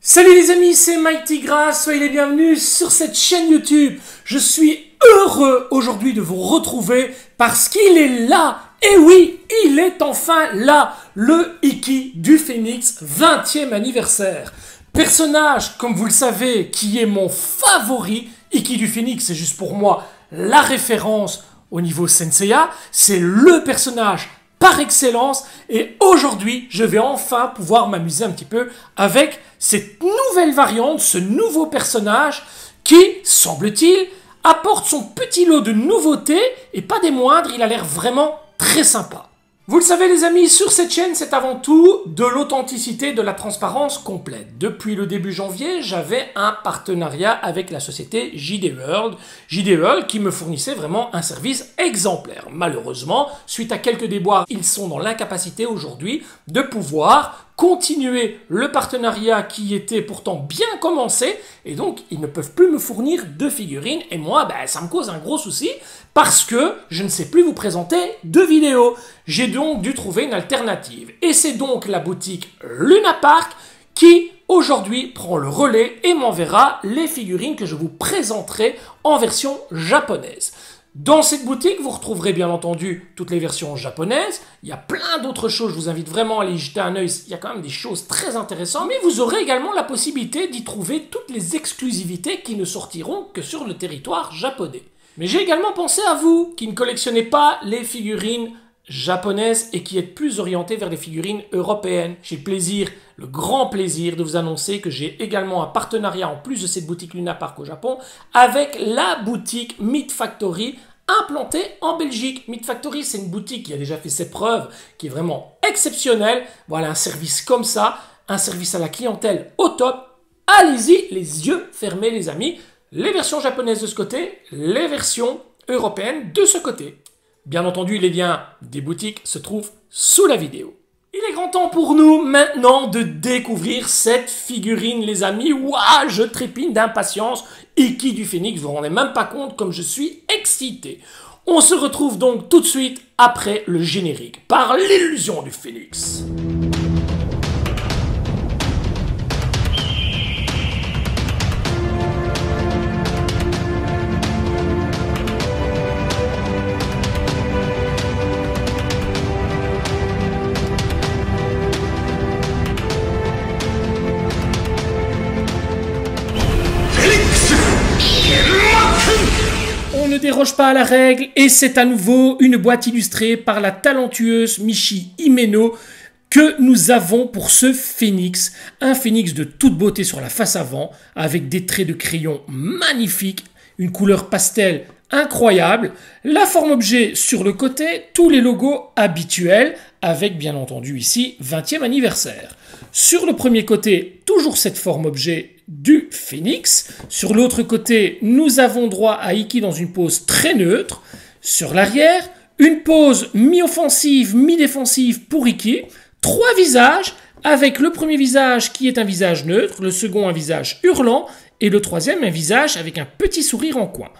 Salut les amis, c'est Mighty Grass, soyez les bienvenus sur cette chaîne YouTube. Je suis heureux aujourd'hui de vous retrouver parce qu'il est là. Et oui, il est enfin là, le Ikki du Phénix 20e anniversaire. Personnage, comme vous le savez, qui est mon favori. Ikki du Phénix, c'est juste pour moi la référence au niveau Senseiya. C'est le personnage par excellence, et aujourd'hui je vais enfin pouvoir m'amuser un petit peu avec cette nouvelle variante, ce nouveau personnage qui, semble-t-il, apporte son petit lot de nouveautés et pas des moindres. Il a l'air vraiment très sympa. Vous le savez les amis, sur cette chaîne, c'est avant tout de l'authenticité, de la transparence complète. Depuis le début janvier, j'avais un partenariat avec la société JD World. JD World qui me fournissait vraiment un service exemplaire. Malheureusement, suite à quelques déboires, ils sont dans l'incapacité aujourd'hui de pouvoir continuer le partenariat qui était pourtant bien commencé, et donc ils ne peuvent plus me fournir de figurines, et moi, ça me cause un gros souci, parce que je ne sais plus vous présenter de vidéos. J'ai donc dû trouver une alternative, et c'est donc la boutique Luna Park qui aujourd'hui prend le relais et m'enverra les figurines que je vous présenterai en version japonaise. Dans cette boutique, vous retrouverez bien entendu toutes les versions japonaises. Il y a plein d'autres choses, je vous invite vraiment à aller y jeter un œil. Il y a quand même des choses très intéressantes. Mais vous aurez également la possibilité d'y trouver toutes les exclusivités qui ne sortiront que sur le territoire japonais. Mais j'ai également pensé à vous, qui ne collectionnez pas les figurines japonaises et qui êtes plus orientés vers les figurines européennes. J'ai le grand plaisir de vous annoncer que j'ai également un partenariat en plus de cette boutique Luna Park au Japon avec la boutique Meat Factory implantée en Belgique. Meat Factory, c'est une boutique qui a déjà fait ses preuves, qui est vraiment exceptionnelle. Voilà, un service comme ça, un service à la clientèle au top. Allez-y, les yeux fermés les amis. Les versions japonaises de ce côté, les versions européennes de ce côté. Bien entendu, les liens des boutiques se trouvent sous la vidéo. Il est grand temps pour nous maintenant de découvrir cette figurine, les amis. Waouh, je trépigne d'impatience. Ikki du Phénix, vous vous rendez même pas compte comme je suis excité. On se retrouve donc tout de suite après le générique, par l'illusion du Phénix. On ne déroge pas à la règle et c'est à nouveau une boîte illustrée par la talentueuse Michi Himeno que nous avons pour ce phénix. Un phénix de toute beauté sur la face avant avec des traits de crayon magnifiques, une couleur pastel incroyable, la forme objet sur le côté, tous les logos habituels avec bien entendu ici 20e anniversaire. Sur le premier côté, toujours cette forme objet du phénix. Sur l'autre côté, nous avons droit à Ikki dans une pose très neutre. Sur l'arrière, une pose mi-offensive, mi-défensive pour Ikki. 3 visages, avec le premier visage qui est un visage neutre, le second un visage hurlant, et le troisième un visage avec un petit sourire en coin.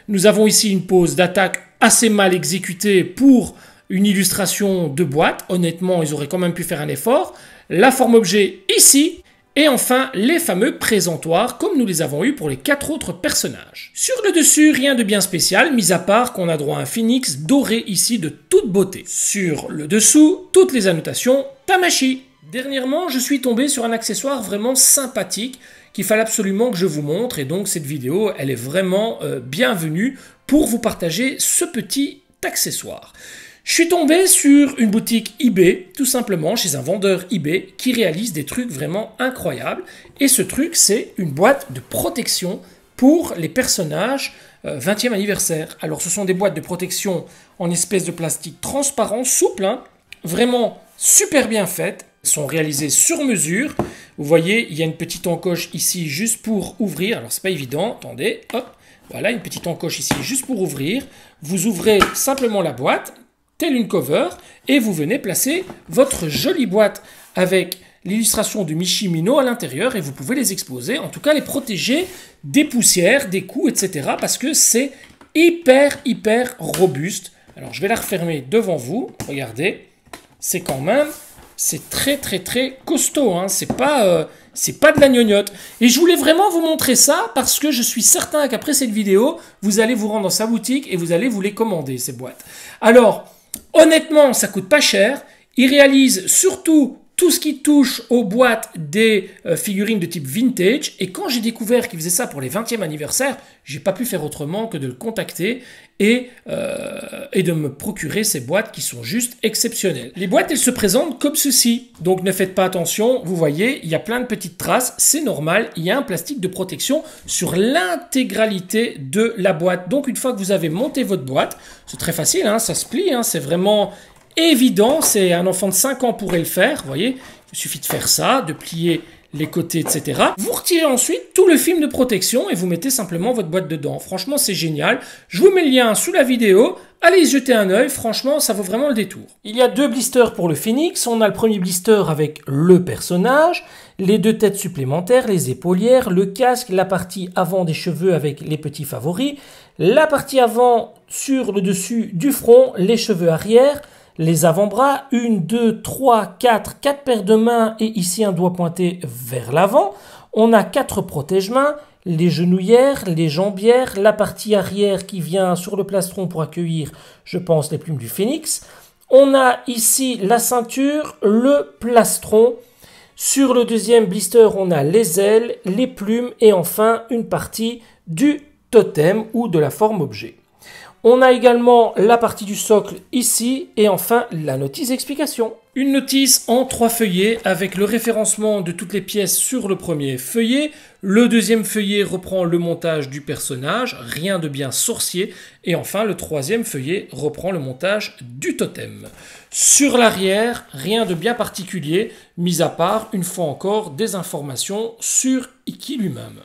Nous avons ici une pose d'attaque assez mal exécutée pour une illustration de boîte. Honnêtement, ils auraient quand même pu faire un effort. La forme objet ici. Et enfin, les fameux présentoirs, comme nous les avons eus pour les 4 autres personnages. Sur le dessus, rien de bien spécial, mis à part qu'on a droit à un phénix doré ici de toute beauté. Sur le dessous, toutes les annotations Tamashii. Dernièrement, je suis tombé sur un accessoire vraiment sympathique qu'il fallait absolument que je vous montre, et donc cette vidéo, elle est vraiment bienvenue pour vous partager ce petit accessoire. Je suis tombé sur une boutique eBay, tout simplement, chez un vendeur eBay qui réalise des trucs vraiment incroyables. Et ce truc, c'est une boîte de protection pour les personnages 20e anniversaire. Alors, ce sont des boîtes de protection en espèce de plastique transparent, souple, hein, vraiment super bien faites. Elles sont réalisées sur mesure. Vous voyez, il y a une petite encoche ici juste pour ouvrir. Alors, c'est pas évident. Attendez, hop, voilà, une petite encoche ici juste pour ouvrir. Vous ouvrez simplement la boîte, telle une cover, et vous venez placer votre jolie boîte avec l'illustration de Michi Himeno à l'intérieur, et vous pouvez les exposer, en tout cas les protéger des poussières, des coups, etc. parce que c'est hyper robuste. Alors je vais la refermer devant vous, regardez, c'est quand même C'est très très très costaud, hein. C'est pas de la gnognotte. Et je voulais vraiment vous montrer ça parce que je suis certain qu'après cette vidéo, vous allez vous rendre dans sa boutique et vous allez vous les commander, ces boîtes. Alors, honnêtement, ça coûte pas cher. Il réalise surtout tout ce qui touche aux boîtes des figurines de type vintage. Et quand j'ai découvert qu'il faisait ça pour les 20e anniversaires, j'ai pas pu faire autrement que de le contacter et de me procurer ces boîtes qui sont juste exceptionnelles. Les boîtes, elles se présentent comme ceci. Donc ne faites pas attention, vous voyez, il y a plein de petites traces, c'est normal, il y a un plastique de protection sur l'intégralité de la boîte. Donc une fois que vous avez monté votre boîte, c'est très facile, hein, ça se plie, hein, c'est vraiment évident, c'est un enfant de 5 ans pourrait le faire, vous voyez, il suffit de faire ça, de plier les côtés, etc. Vous retirez ensuite tout le film de protection et vous mettez simplement votre boîte dedans. Franchement, c'est génial. Je vous mets le lien sous la vidéo. Allez y jeter un œil. Franchement, ça vaut vraiment le détour. Il y a 2 blisters pour le Phénix. On a le premier blister avec le personnage, les 2 têtes supplémentaires, les épaulières, le casque, la partie avant des cheveux avec les petits favoris, la partie avant sur le dessus du front, les cheveux arrière, les avant-bras, 1, 2, 3, 4 paires de mains et ici un doigt pointé vers l'avant. On a 4 protège-mains, les genouillères, les jambières, la partie arrière qui vient sur le plastron pour accueillir, je pense, les plumes du Phénix. On a ici la ceinture, le plastron. Sur le deuxième blister, on a les ailes, les plumes et enfin une partie du totem ou de la forme objet. On a également la partie du socle ici et enfin la notice explication. Une notice en 3 feuillets avec le référencement de toutes les pièces sur le premier feuillet. Le deuxième feuillet reprend le montage du personnage, rien de bien sorcier. Et enfin le troisième feuillet reprend le montage du totem. Sur l'arrière, rien de bien particulier, mis à part une fois encore des informations sur Iki lui-même.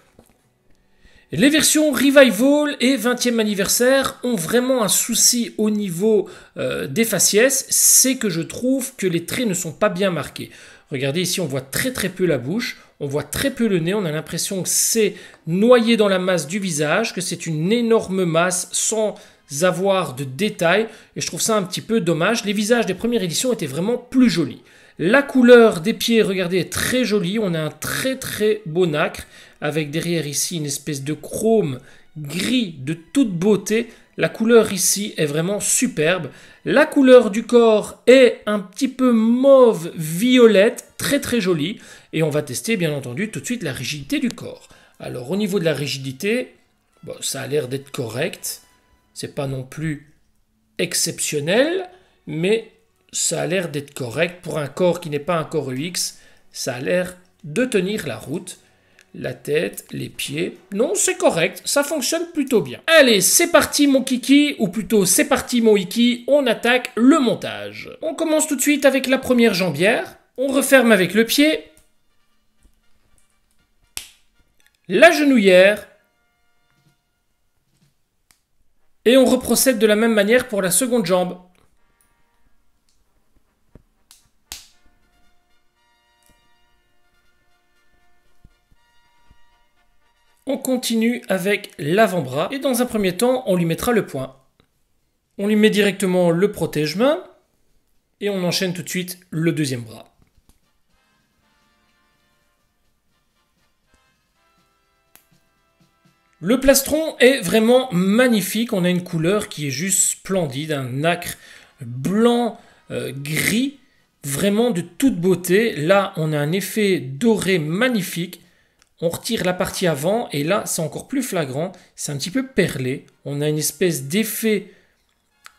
Les versions Revival et 20e anniversaire ont vraiment un souci au niveau des faciès, c'est que je trouve que les traits ne sont pas bien marqués. Regardez ici, on voit très peu la bouche, on voit très peu le nez, on a l'impression que c'est noyé dans la masse du visage, que c'est une énorme masse sans avoir de détails, et je trouve ça un petit peu dommage. Les visages des premières éditions étaient vraiment plus jolis. La couleur des pieds, regardez, est très jolie, on a un très beau nacre, avec derrière ici une espèce de chrome gris de toute beauté. La couleur ici est vraiment superbe. La couleur du corps est un petit peu mauve violette, très jolie. Et on va tester bien entendu tout de suite la rigidité du corps. Alors au niveau de la rigidité, bon, ça a l'air d'être correct. C'est pas non plus exceptionnel, mais ça a l'air d'être correct. Pour un corps qui n'est pas un corps UX, ça a l'air de tenir la route. La tête, les pieds, non, c'est correct, ça fonctionne plutôt bien. Allez, c'est parti mon kiki, ou plutôt c'est parti mon iki, on attaque le montage. On commence tout de suite avec la première jambière, on referme avec le pied, la genouillère, et on reprocède de la même manière pour la seconde jambe. On continue avec l'avant-bras et dans un premier temps, on lui mettra le poing. On lui met directement le protège-main et on enchaîne tout de suite le deuxième bras. Le plastron est vraiment magnifique, on a une couleur qui est juste splendide, un nacre blanc, gris, vraiment de toute beauté. Là, on a un effet doré magnifique. On retire la partie avant et là c'est encore plus flagrant, c'est un petit peu perlé. On a une espèce d'effet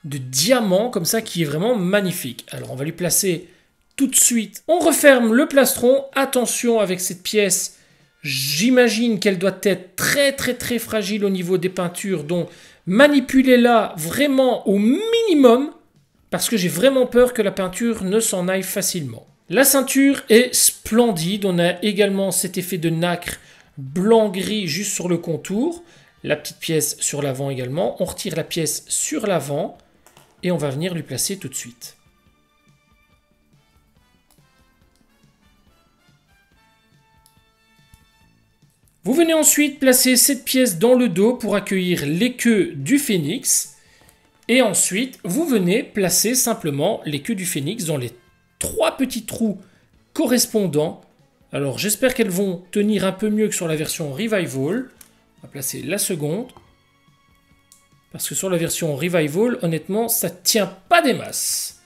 de diamant comme ça qui est vraiment magnifique. Alors on va lui placer tout de suite. On referme le plastron. Attention avec cette pièce, j'imagine qu'elle doit être très fragile au niveau des peintures. Donc manipulez-la vraiment au minimum parce que j'ai vraiment peur que la peinture ne s'en aille facilement. La ceinture est splendide, on a également cet effet de nacre blanc-gris juste sur le contour, la petite pièce sur l'avant également, on retire la pièce sur l'avant et on va venir lui placer tout de suite. Vous venez ensuite placer cette pièce dans le dos pour accueillir les queues du Phénix et ensuite vous venez placer simplement les queues du Phénix dans les 3 petits trous correspondants. Alors j'espère qu'elles vont tenir un peu mieux que sur la version Revival. On va placer la seconde. Parce que sur la version Revival, honnêtement, ça tient pas des masses.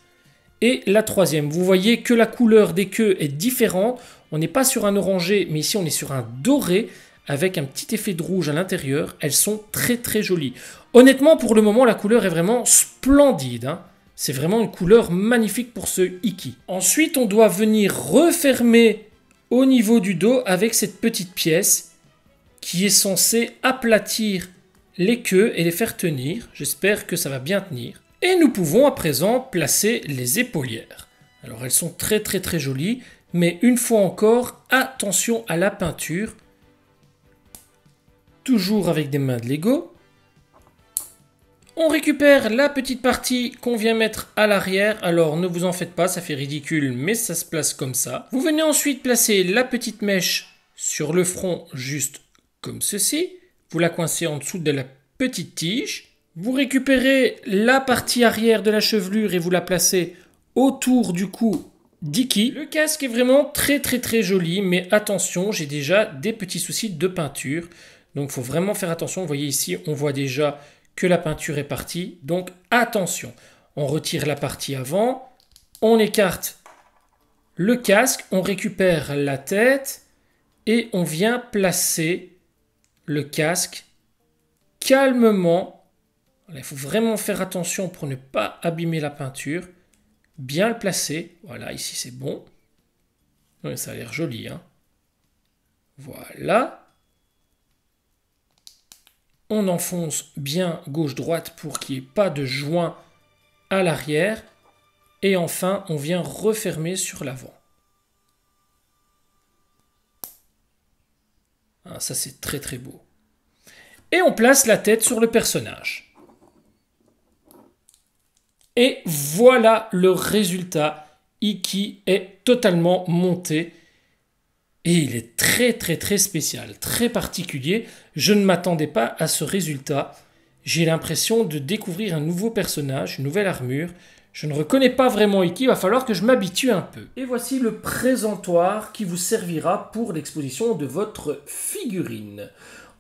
Et la troisième, vous voyez que la couleur des queues est différente. On n'est pas sur un orangé, mais ici on est sur un doré avec un petit effet de rouge à l'intérieur. Elles sont très très jolies. Honnêtement, pour le moment, la couleur est vraiment splendide, hein. C'est vraiment une couleur magnifique pour ce Iki. Ensuite, on doit venir refermer au niveau du dos avec cette petite pièce qui est censée aplatir les queues et les faire tenir. J'espère que ça va bien tenir. Et nous pouvons à présent placer les épaulières. Alors elles sont très très très jolies, mais une fois encore, attention à la peinture. Toujours avec des mains de Lego. On récupère la petite partie qu'on vient mettre à l'arrière. Alors ne vous en faites pas, ça fait ridicule, mais ça se place comme ça. Vous venez ensuite placer la petite mèche sur le front, juste comme ceci. Vous la coincez en dessous de la petite tige. Vous récupérez la partie arrière de la chevelure et vous la placez autour du cou d'Iki. Le casque est vraiment très très très joli, mais attention, j'ai déjà des petits soucis de peinture. Donc il faut vraiment faire attention. Vous voyez ici, on voit déjà que la peinture est partie. Donc attention, on retire la partie avant, on écarte le casque, on récupère la tête et on vient placer le casque calmement. Il faut vraiment faire attention pour ne pas abîmer la peinture. Bien le placer. Voilà, ici c'est bon. Ouais, ça a l'air joli, hein. Voilà. On enfonce bien gauche-droite pour qu'il n'y ait pas de joint à l'arrière. Et enfin, on vient refermer sur l'avant. Ah, ça, c'est très très beau. Et on place la tête sur le personnage. Et voilà le résultat. Iki est totalement monté. Et il est très très très spécial, très particulier. Je ne m'attendais pas à ce résultat. J'ai l'impression de découvrir un nouveau personnage, une nouvelle armure. Je ne reconnais pas vraiment Iki, il va falloir que je m'habitue un peu. Et voici le présentoir qui vous servira pour l'exposition de votre figurine.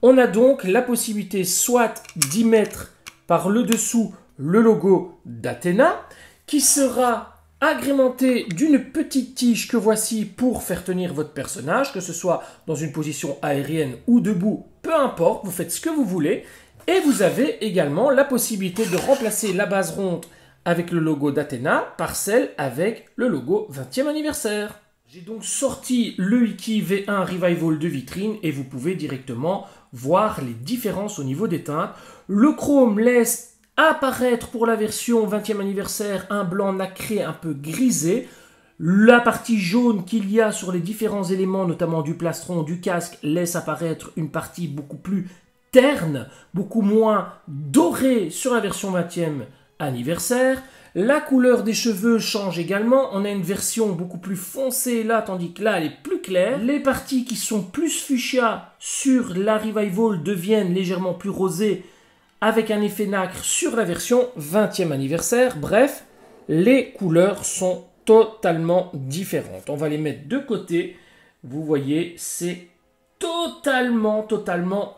On a donc la possibilité soit d'y mettre par le dessous le logo d'Athéna, qui sera agrémenté d'une petite tige que voici pour faire tenir votre personnage, que ce soit dans une position aérienne ou debout, peu importe, vous faites ce que vous voulez. Et vous avez également la possibilité de remplacer la base ronde avec le logo d'Athéna par celle avec le logo 20e anniversaire. J'ai donc sorti le Iki V1 Revival de vitrine et vous pouvez directement voir les différences au niveau des teintes. Le chrome laisse apparaître pour la version 20e anniversaire un blanc nacré un peu grisé. La partie jaune qu'il y a sur les différents éléments, notamment du plastron, du casque, laisse apparaître une partie beaucoup plus terne, beaucoup moins dorée sur la version 20e anniversaire. La couleur des cheveux change également. On a une version beaucoup plus foncée là, tandis que là, elle est plus claire. Les parties qui sont plus fuchsia sur la Revival deviennent légèrement plus rosées avec un effet nacre sur la version 20e anniversaire. Bref, les couleurs sont totalement différentes. On va les mettre de côté. Vous voyez, c'est totalement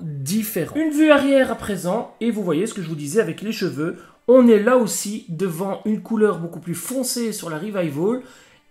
différent. Une vue arrière à présent, et vous voyez ce que je vous disais avec les cheveux. On est là aussi devant une couleur beaucoup plus foncée sur la Revival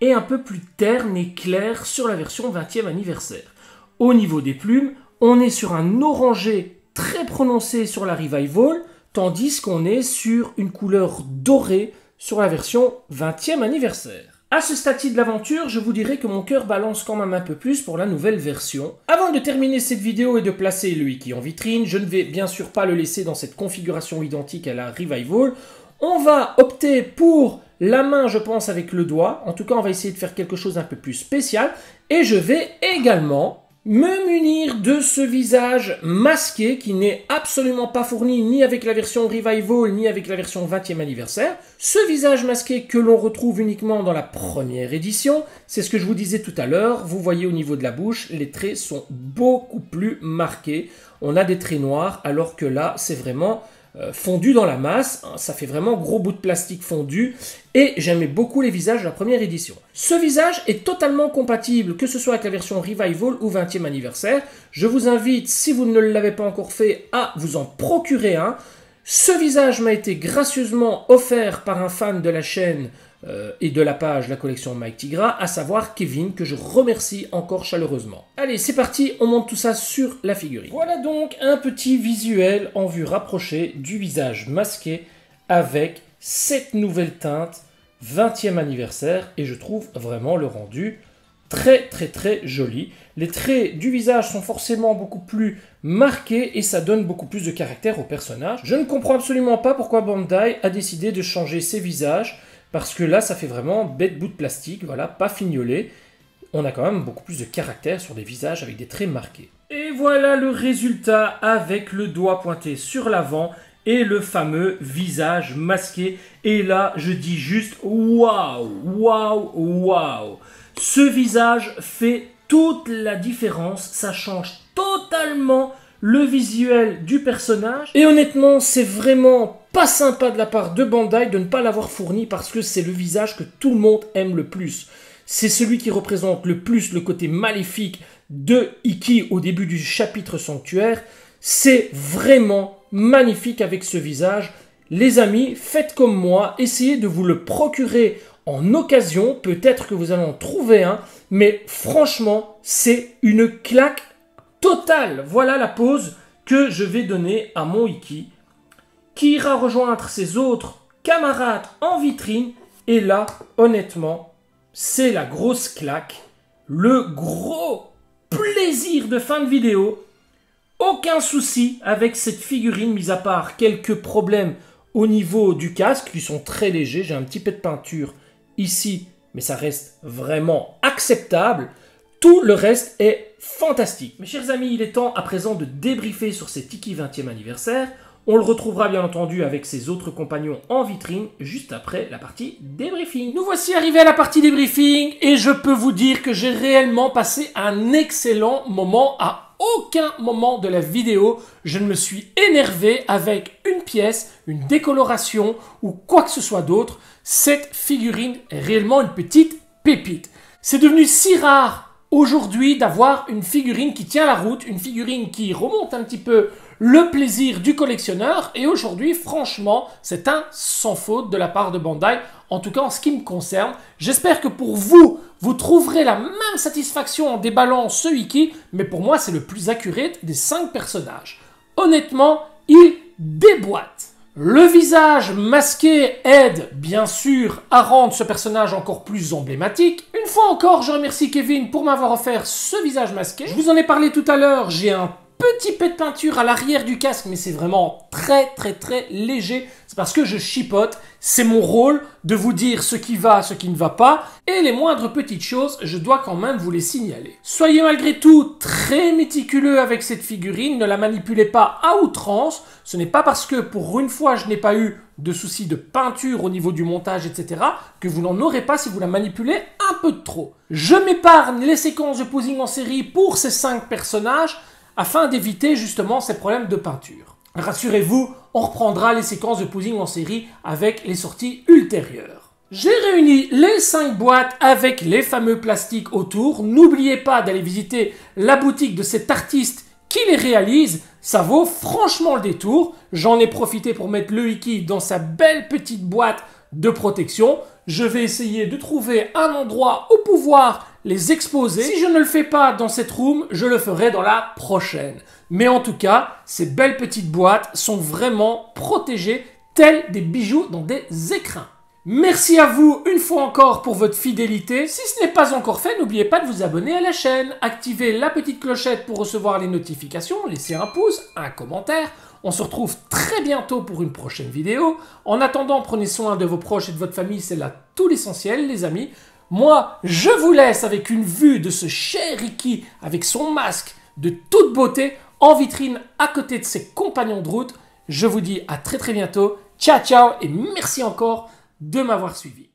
et un peu plus terne et claire sur la version 20e anniversaire. Au niveau des plumes, on est sur un orangé très prononcé sur la Revival, tandis qu'on est sur une couleur dorée sur la version 20e anniversaire. À ce stade de l'aventure, je vous dirais que mon cœur balance quand même un peu plus pour la nouvelle version. Avant de terminer cette vidéo et de placer le Iki en vitrine, je ne vais bien sûr pas le laisser dans cette configuration identique à la Revival. On va opter pour la main, je pense, avec le doigt. En tout cas, on va essayer de faire quelque chose d'un peu plus spécial. Et je vais également me munir de ce visage masqué qui n'est absolument pas fourni ni avec la version Revival ni avec la version 20e anniversaire. Ce visage masqué que l'on retrouve uniquement dans la première édition, c'est ce que je vous disais tout à l'heure. Vous voyez au niveau de la bouche, les traits sont beaucoup plus marqués. On a des traits noirs alors que là, c'est vraiment fondu dans la masse. Ça fait vraiment gros bout de plastique fondu. Et j'aimais beaucoup les visages de la première édition. Ce visage est totalement compatible, que ce soit avec la version Revival ou 20e anniversaire. Je vous invite, si vous ne l'avez pas encore fait, à vous en procurer un. Ce visage m'a été gracieusement offert par un fan de la chaîne et de la page La Collection Mike Tigra, à savoir Kevin, que je remercie encore chaleureusement. Allez, c'est parti, on monte tout ça sur la figurine. Voilà donc un petit visuel en vue rapprochée du visage masqué avec cette nouvelle teinte 20e anniversaire, et je trouve vraiment le rendu très joli. Les traits du visage sont forcément beaucoup plus marqués et ça donne beaucoup plus de caractère au personnage. Je ne comprends absolument pas pourquoi Bandai a décidé de changer ses visages, parce que là ça fait vraiment bête bout de plastique, voilà, pas fignolé. On a quand même beaucoup plus de caractère sur des visages avec des traits marqués. Et voilà le résultat avec le doigt pointé sur l'avant et le fameux visage masqué. Et là, je dis juste waouh, waouh, waouh. Ce visage fait toute la différence. Ça change totalement le visuel du personnage. Et honnêtement, c'est vraiment pas sympa de la part de Bandai de ne pas l'avoir fourni, parce que c'est le visage que tout le monde aime le plus. C'est celui qui représente le plus le côté maléfique de Ikki au début du chapitre sanctuaire. C'est vraiment magnifique avec ce visage. Les amis, faites comme moi, essayez de vous le procurer en occasion. Peut-être que vous allez en trouver un, mais franchement, c'est une claque totale. Voilà la pose que je vais donner à mon Ikki, qui ira rejoindre ses autres camarades en vitrine. Et là, honnêtement, c'est la grosse claque, le gros plaisir de fin de vidéo. Aucun souci avec cette figurine, mis à part quelques problèmes au niveau du casque, qui sont très légers. J'ai un petit peu de peinture ici, mais ça reste vraiment acceptable. Tout le reste est fantastique. Mes chers amis, il est temps à présent de débriefer sur cet Ikki 20e anniversaire. On le retrouvera bien entendu avec ses autres compagnons en vitrine, juste après la partie débriefing. Nous voici arrivés à la partie débriefing, et je peux vous dire que j'ai réellement passé un excellent moment. À aucun moment de la vidéo, je ne me suis énervé avec une pièce, une décoloration ou quoi que ce soit d'autre. Cette figurine est réellement une petite pépite. C'est devenu si rare aujourd'hui d'avoir une figurine qui tient la route, une figurine qui remonte un petit peu le plaisir du collectionneur, et aujourd'hui, franchement, c'est un sans faute de la part de Bandai, en tout cas en ce qui me concerne. J'espère que pour vous, vous trouverez la même satisfaction en déballant ce Ikki, mais pour moi, c'est le plus accurate des 5 personnages. Honnêtement, il déboîte. Le visage masqué aide, bien sûr, à rendre ce personnage encore plus emblématique. Une fois encore, je remercie Kevin pour m'avoir offert ce visage masqué. Je vous en ai parlé tout à l'heure, j'ai un petit peu de peinture à l'arrière du casque, mais c'est vraiment très léger. C'est parce que je chipote. C'est mon rôle de vous dire ce qui va, ce qui ne va pas. Et les moindres petites choses, je dois quand même vous les signaler. Soyez malgré tout très méticuleux avec cette figurine. Ne la manipulez pas à outrance. Ce n'est pas parce que pour une fois je n'ai pas eu de soucis de peinture au niveau du montage, etc., que vous n'en aurez pas si vous la manipulez un peu de trop. Je m'épargne les séquences de posing en série pour ces 5 personnages, afin d'éviter justement ces problèmes de peinture. Rassurez-vous, on reprendra les séquences de posing en série avec les sorties ultérieures. J'ai réuni les 5 boîtes avec les fameux plastiques autour. N'oubliez pas d'aller visiter la boutique de cet artiste qui les réalise. Ça vaut franchement le détour. J'en ai profité pour mettre le Ikki dans sa belle petite boîte de protection. Je vais essayer de trouver un endroit où pouvoir les exposer. Si je ne le fais pas dans cette room, je le ferai dans la prochaine. Mais en tout cas, ces belles petites boîtes sont vraiment protégées, telles des bijoux dans des écrins. Merci à vous une fois encore pour votre fidélité. Si ce n'est pas encore fait, n'oubliez pas de vous abonner à la chaîne. Activez la petite clochette pour recevoir les notifications. Laissez un pouce, un commentaire. On se retrouve très bientôt pour une prochaine vidéo. En attendant, prenez soin de vos proches et de votre famille. C'est là tout l'essentiel, les amis. Moi, je vous laisse avec une vue de ce cher Ikki avec son masque de toute beauté en vitrine à côté de ses compagnons de route. Je vous dis à très bientôt. Ciao, ciao et merci encore de m'avoir suivi.